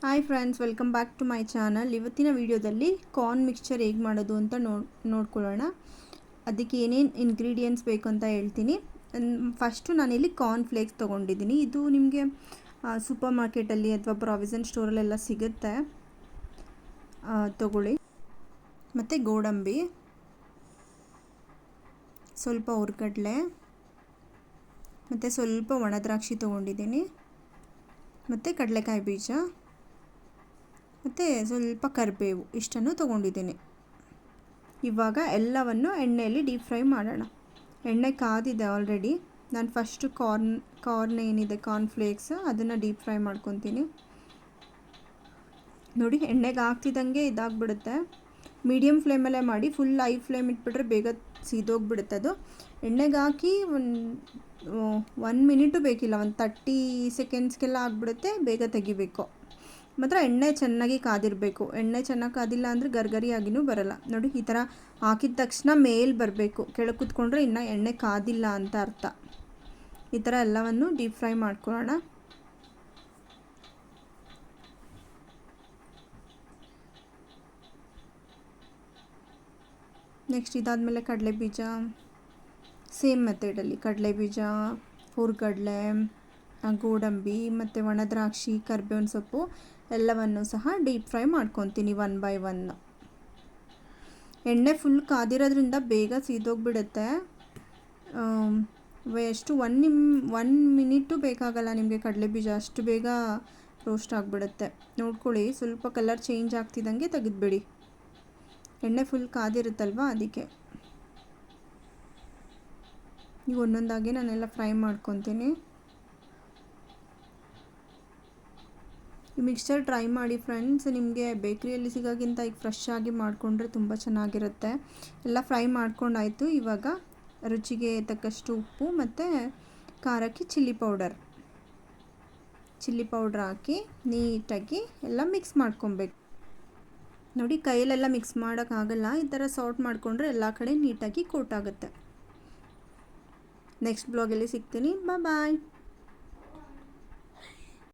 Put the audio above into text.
Hi friends, welcome back to my channel. ಇವತ್ತಿನ ವಿಡಿಯೋದಲ್ಲಿ corn mixture ಹೇಗೆ ಮಾಡೋದು ಅಂತ ನೋಡ್ಕೊಳ್ಳೋಣ. ಅದಕ್ಕೆ ಏನೇನು ಇಂಗ್ರೀಡಿಯೆಂಟ್ಸ್ ಬೇಕು ಅಂತ ಹೇಳ್ತೀನಿ. ಫಸ್ಟು ನಾನಿಲ್ಲಿ ಕಾರ್ನ್ ಫ್ಲೇಕ್ಸ್ ತೊಗೊಂಡಿದ್ದೀನಿ. ಇದು ನಿಮಗೆ ಸೂಪರ್ ಮಾರ್ಕೆಟಲ್ಲಿ ಅಥವಾ ಪ್ರಾವಿಷನ್ ಸ್ಟೋರಲ್ಲೆಲ್ಲ ಸಿಗುತ್ತೆ, ತೊಗೊಳ್ಳಿ. ಮತ್ತು ಗೋಡಂಬಿ, ಸ್ವಲ್ಪ ಹುರ್ಗಡ್ಲೆ, ಮತ್ತು ಸ್ವಲ್ಪ ಒಣ ದ್ರಾಕ್ಷಿ ತೊಗೊಂಡಿದ್ದೀನಿ, ಮತ್ತು ಕಡಲೆಕಾಯಿ ಬೀಜ, ಮತ್ತು ಸ್ವಲ್ಪ ಕರಿಬೇವು, ಇಷ್ಟನ್ನು ತೊಗೊಂಡಿದ್ದೀನಿ. ಇವಾಗ ಎಲ್ಲವನ್ನು ಎಣ್ಣೆಯಲ್ಲಿ ಡೀಪ್ ಫ್ರೈ ಮಾಡೋಣ. ಎಣ್ಣೆ ಕಾದಿದೆ ಆಲ್ರೆಡಿ. ನಾನು ಫಸ್ಟು ಕಾರ್ನ್ ಏನಿದೆ, ಕಾರ್ನ್ ಫ್ಲೇಕ್ಸ್, ಅದನ್ನು ಡೀಪ್ ಫ್ರೈ ಮಾಡ್ಕೊತೀನಿ. ನೋಡಿ, ಎಣ್ಣೆಗೆ ಹಾಕ್ತಿದ್ದಂಗೆ ಇದಾಗ್ಬಿಡುತ್ತೆ. ಮೀಡಿಯಮ್ ಫ್ಲೇಮಲ್ಲೇ ಮಾಡಿ, ಫುಲ್ ಹೈ ಫ್ಲೇಮ್ ಇಟ್ಬಿಟ್ರೆ ಬೇಗ ಸೀದೋಗ್ಬಿಡುತ್ತೆ ಅದು. ಎಣ್ಣೆಗೆ ಹಾಕಿ ಒಂದು ಮಿನಿಟು ಬೇಕಿಲ್ಲ, ಒಂದು 30 ಸೆಕೆಂಡ್ಸ್ಗೆಲ್ಲ ಆಗಿಬಿಡುತ್ತೆ. ಬೇಗ ತೆಗಿಬೇಕು. ಮಾತ್ರ ಎಣ್ಣೆ ಚೆನ್ನಾಗಿ ಕಾದಿರಬೇಕು. ಎಣ್ಣೆ ಚೆನ್ನಾಗಿ ಕಾದಿಲ್ಲ ಅಂದರೆ ಗರ್ಗರಿಯಾಗಿಯೂ ಬರಲ್ಲ. ನೋಡಿ, ಈ ಥರ ಹಾಕಿದ ತಕ್ಷಣ ಮೇಲೆ ಬರಬೇಕು. ಕೆಳಗೆ ಕೂತ್ಕೊಂಡ್ರೆ ಇನ್ನೂ ಎಣ್ಣೆ ಕಾದಿಲ್ಲ ಅಂತ ಅರ್ಥ. ಈ ಥರ ಎಲ್ಲವನ್ನು ಡೀಪ್ ಫ್ರೈ ಮಾಡ್ಕೊಳ್ಳೋಣ. ನೆಕ್ಸ್ಟ್ ಇದಾದಮೇಲೆ ಕಡಲೆ ಬೀಜ, ಸೇಮ್ ಮೆಥಡಲ್ಲಿ ಕಡಲೆ ಬೀಜ, ಹುರ್ಗಡ್ಲೆ, ಗೋಡಂಬಿ ಮತ್ತು ಒಣ ದ್ರಾಕ್ಷಿ, ಕರಿಬೇವಿನ ಸೊಪ್ಪು ಎಲ್ಲವನ್ನು ಸಹ ಡೀಪ್ ಫ್ರೈ ಮಾಡ್ಕೊತೀನಿ ಒನ್ ಬೈ ಒನ್. ಎಣ್ಣೆ ಫುಲ್ ಕಾದಿರೋದ್ರಿಂದ ಬೇಗ ಸೀದೋಗ್ಬಿಡುತ್ತೆ. ಎಷ್ಟು 1 ಮಿನಿಟು ಬೇಕಾಗಲ್ಲ ನಿಮಗೆ. ಕಡಲೆ ಬೀಜ ಅಷ್ಟು ಬೇಗ ರೋಸ್ಟ್ ಆಗಿಬಿಡುತ್ತೆ. ನೋಡ್ಕೊಳ್ಳಿ, ಸ್ವಲ್ಪ ಕಲರ್ ಚೇಂಜ್ ಆಗ್ತಿದ್ದಂಗೆ ತೆಗೆದುಬಿಡಿ. ಎಣ್ಣೆ ಫುಲ್ ಕಾದಿರುತ್ತಲ್ವ, ಅದಕ್ಕೆ. ಈಗ ಒಂದೊಂದಾಗಿ ನಾನೆಲ್ಲ ಫ್ರೈ ಮಾಡ್ಕೊತೀನಿ. ಈ ಮಿಕ್ಸ್ಚರ್ ಟ್ರೈ ಮಾಡಿ ಫ್ರೆಂಡ್ಸ್. ನಿಮಗೆ ಬೇಕ್ರಿಯಲ್ಲಿ ಸಿಗೋಕ್ಕಿಂತ ಈಗ ಫ್ರೆಶ್ ಆಗಿ ಮಾಡಿಕೊಂಡ್ರೆ ತುಂಬ ಚೆನ್ನಾಗಿರುತ್ತೆ. ಎಲ್ಲ ಫ್ರೈ ಮಾಡ್ಕೊಂಡಾಯಿತು. ಇವಾಗ ರುಚಿಗೆ ತಕ್ಕಷ್ಟು ಉಪ್ಪು ಮತ್ತು ಖಾರಕ್ಕೆ ಚಿಲ್ಲಿ ಪೌಡರ್ ಹಾಕಿ ನೀಟಾಗಿ ಎಲ್ಲ ಮಿಕ್ಸ್ ಮಾಡ್ಕೊಬೇಕು. ನೋಡಿ, ಕೈಯಲ್ಲೆಲ್ಲ ಮಿಕ್ಸ್ ಮಾಡೋಕ್ಕಾಗಲ್ಲ. ಈ ಥರ ಸಾರ್ಟ್ ಮಾಡಿಕೊಂಡ್ರೆ ಎಲ್ಲ ಕಡೆ ನೀಟಾಗಿ ಕೋಟ್ ಆಗುತ್ತೆ. ನೆಕ್ಸ್ಟ್ ಬ್ಲಾಗಲ್ಲಿ ಸಿಗ್ತೀನಿ. ಬಾಯ್.